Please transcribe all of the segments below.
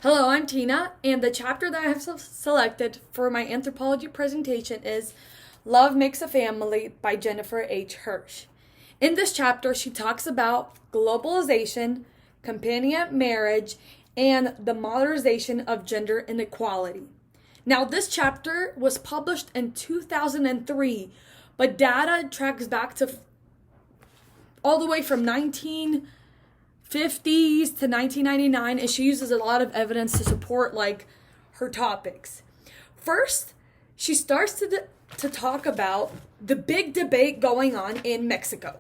Hello, I'm Tina, and the chapter that I have selected for my anthropology presentation is Love Makes a Family by Jennifer H. Hirsch. In this chapter, she talks about globalization, companion marriage, and the modernization of gender inequality. Now, this chapter was published in 2003, but data tracks back to all the way from 1950s to 1999, and she uses a lot of evidence to support her topics. First, she starts to talk about the big debate going on in Mexico.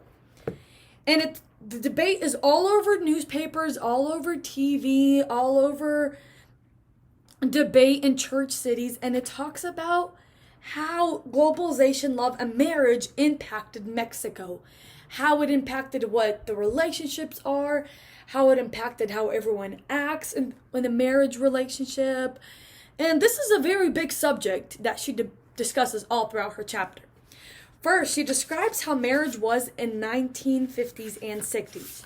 And the debate is all over newspapers, all over TV, all over debate in church cities, and it talks about how globalization, love, and marriage impacted Mexico, how it impacted what the relationships are, how it impacted how everyone acts in a marriage relationship. And this is a very big subject that she discusses all throughout her chapter. First, she describes how marriage was in 1950s and 60s.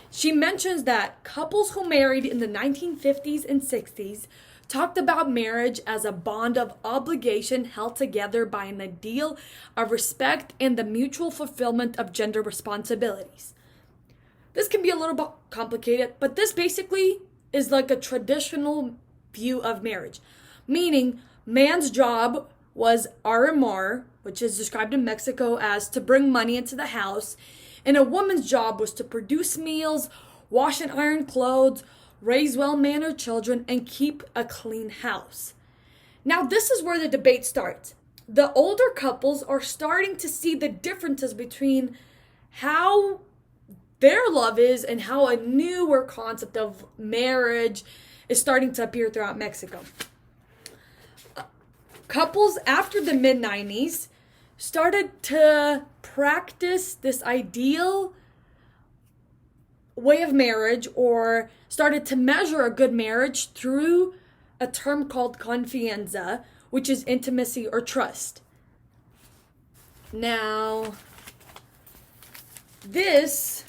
She mentions that couples who married in the 1950s and 60s talked about marriage as a bond of obligation held together by an ideal of respect and the mutual fulfillment of gender responsibilities. This can be a little bit complicated, but this basically is like a traditional view of marriage, meaning man's job was RMR, which is described in Mexico as to bring money into the house, and a woman's job was to produce meals, wash and iron clothes, raise well-mannered children, and keep a clean house. Now, this is where the debate starts. The older couples are starting to see the differences between how their love is and how a newer concept of marriage is starting to appear throughout Mexico. Couples after the mid-90s started to practice this ideal way of marriage, or started to measure a good marriage through a term called confianza, which is intimacy or trust. Now, this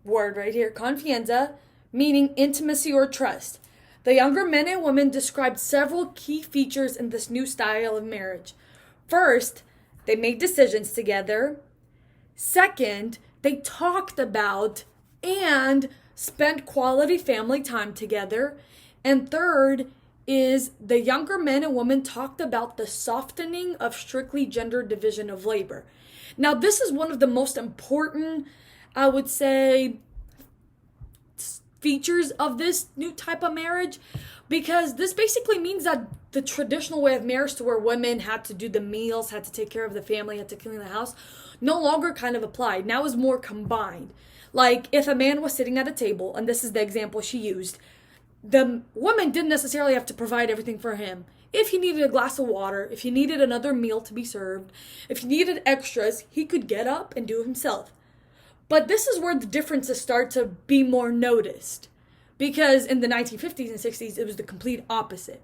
word right here, confianza, meaning intimacy or trust. The younger men and women described several key features in this new style of marriage. First, they made decisions together. Second, they talked about and spent quality family time together. And third is the younger men and women talked about the softening of strictly gender division of labor. Now, this is one of the most important, I would say, features of this new type of marriage, because this basically means that the traditional way of marriage, to where women had to do the meals, had to take care of the family, had to clean the house, no longer kind of applied. Now is more combined. Like, if a man was sitting at a table, and this is the example she used, the woman didn't necessarily have to provide everything for him. If he needed a glass of water, if he needed another meal to be served, if he needed extras, he could get up and do it himself. But this is where the differences start to be more noticed, because in the 1950s and 60s, it was the complete opposite.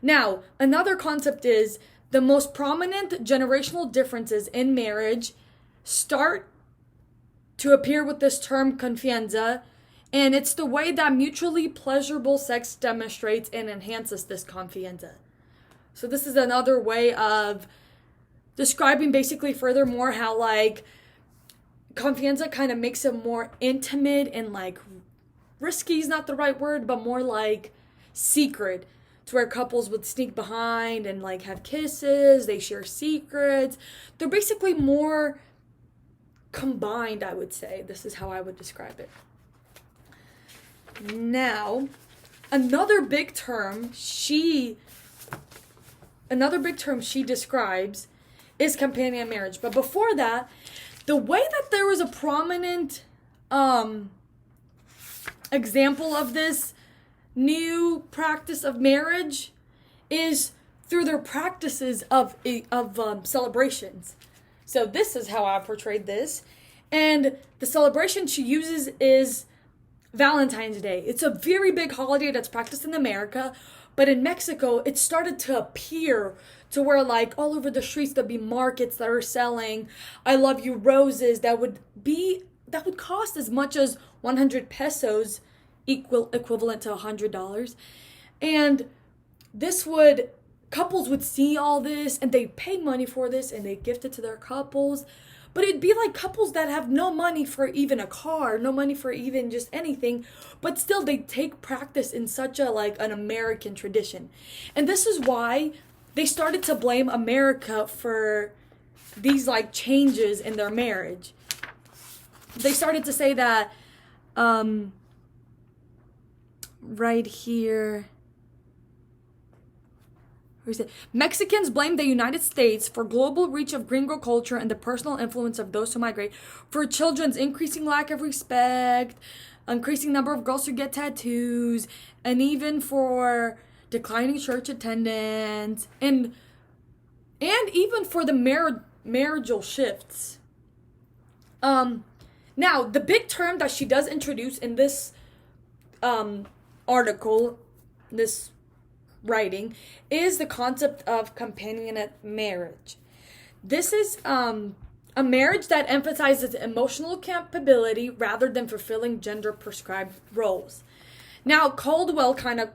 Now, another concept is the most prominent generational differences in marriage start to appear with this term confianza, and it's the way that mutually pleasurable sex demonstrates and enhances this confianza. So this is another way of describing basically furthermore how confianza kind of makes it more intimate and risky is not the right word, but more secret, to where couples would sneak behind and have kisses, they share secrets. They're basically more combined, I would say. This is how I would describe it. Now, another big term she describes is companion marriage. But before that, the way that there was a prominent example of this new practice of marriage is through their practices of celebrations. So this is how I portrayed this. And the celebration she uses is Valentine's Day. It's a very big holiday that's practiced in America, but in Mexico, it started to appear to where all over the streets there'd be markets that are selling I love you roses that would cost as much as 100 pesos equivalent to $100. And couples would see all this and they pay money for this and they gift it to their couples. But it'd be like couples that have no money for even a car, no money for even just anything, but still they take practice in such a like an American tradition. And this is why they started to blame America for these like changes in their marriage. They started to say that right here, Mexicans blame the United States for global reach of gringo culture and the personal influence of those who migrate, for children's increasing lack of respect, increasing number of girls who get tattoos, and even for declining church attendance, and even for the marriageal shifts. Now, the big term that she does introduce in this article, this writing, is the concept of companionate marriage. This is a marriage that emphasizes emotional compatibility rather than fulfilling gender prescribed roles. Now, Caldwell kind of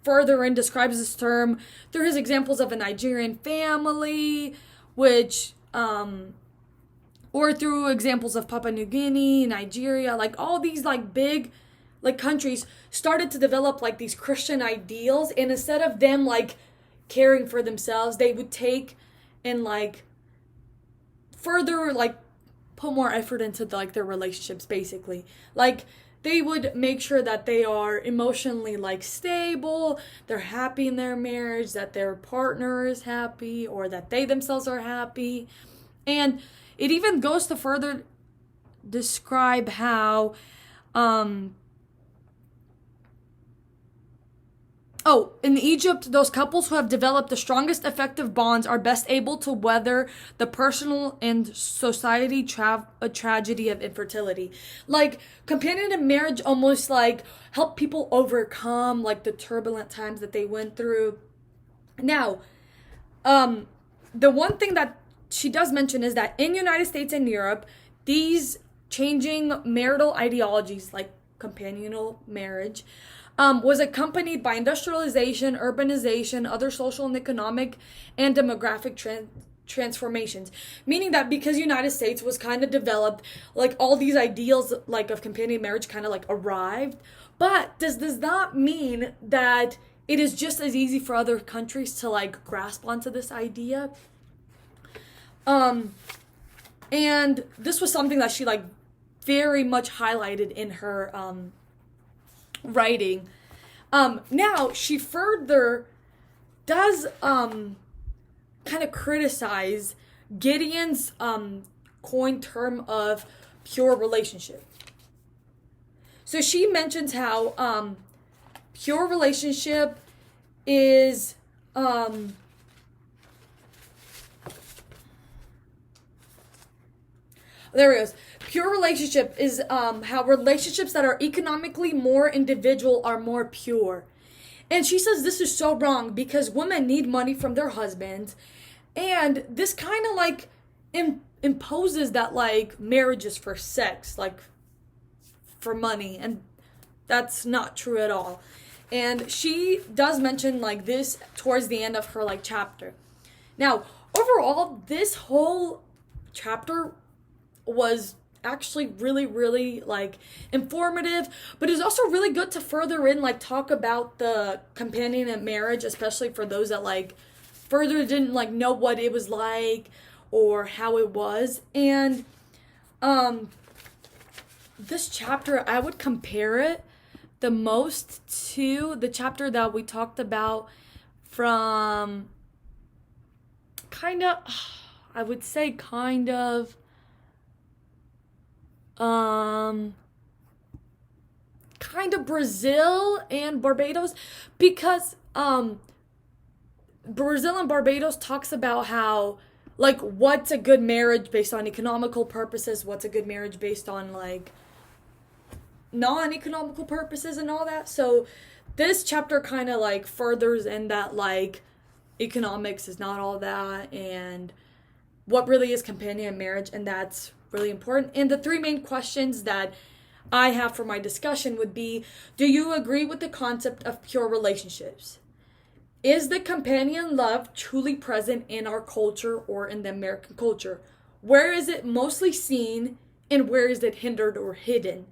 further in describes this term through his examples of a Nigerian family, which or through examples of Papua New Guinea, Nigeria, like all these like big like countries started to develop like these Christian ideals, and instead of them like caring for themselves, they would take and like further like put more effort into like their relationships, basically. Like they would make sure that they are emotionally like stable, they're happy in their marriage, that their partner is happy, or that they themselves are happy. And it even goes to further describe how in Egypt, those couples who have developed the strongest effective bonds are best able to weather the personal and society tragedy of infertility. Like, companionate marriage almost like help people overcome like the turbulent times that they went through. Now, the one thing that she does mention is that in United States and Europe, these changing marital ideologies like companional marriage was accompanied by industrialization, urbanization, other social and economic and demographic transformations. Meaning that because United States was kind of developed, like all these ideals like of companion marriage kind of like arrived. But does not mean that it is just as easy for other countries to like grasp onto this idea. And this was something that she like very much highlighted in her writing. Now she further does kind of criticize Gideon's coined term of pure relationship. So she mentions how pure relationship is there it goes. Pure relationship is how relationships that are economically more individual are more pure. And she says this is so wrong because women need money from their husbands. And this kind of like imposes that like marriage is for sex, like for money. And that's not true at all. And she does mention like this towards the end of her like chapter. Now, overall, this whole chapter was actually really, really like informative, but it's also really good to further in like talk about the companionate marriage, especially for those that like further didn't like know what it was like or how it was. And this chapter, I would compare it the most to the chapter that we talked about from kind of Brazil and Barbados, because Brazil and Barbados talks about how like what's a good marriage based on economical purposes, what's a good marriage based on like non-economical purposes and all that. So this chapter kind of like furthers in that like economics is not all that and what really is companion marriage, and that's really important. And the three main questions that I have for my discussion would be, do you agree with the concept of pure relationships? Is the companion love truly present in our culture or in the American culture? Where is it mostly seen and where is it hindered or hidden?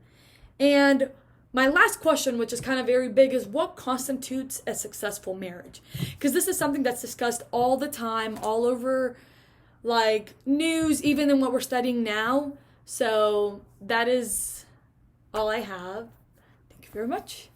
And my last question, which is kind of very big, is what constitutes a successful marriage? Because this is something that's discussed all the time, all over like news, even in what we're studying now. So that is all I have. Thank you very much.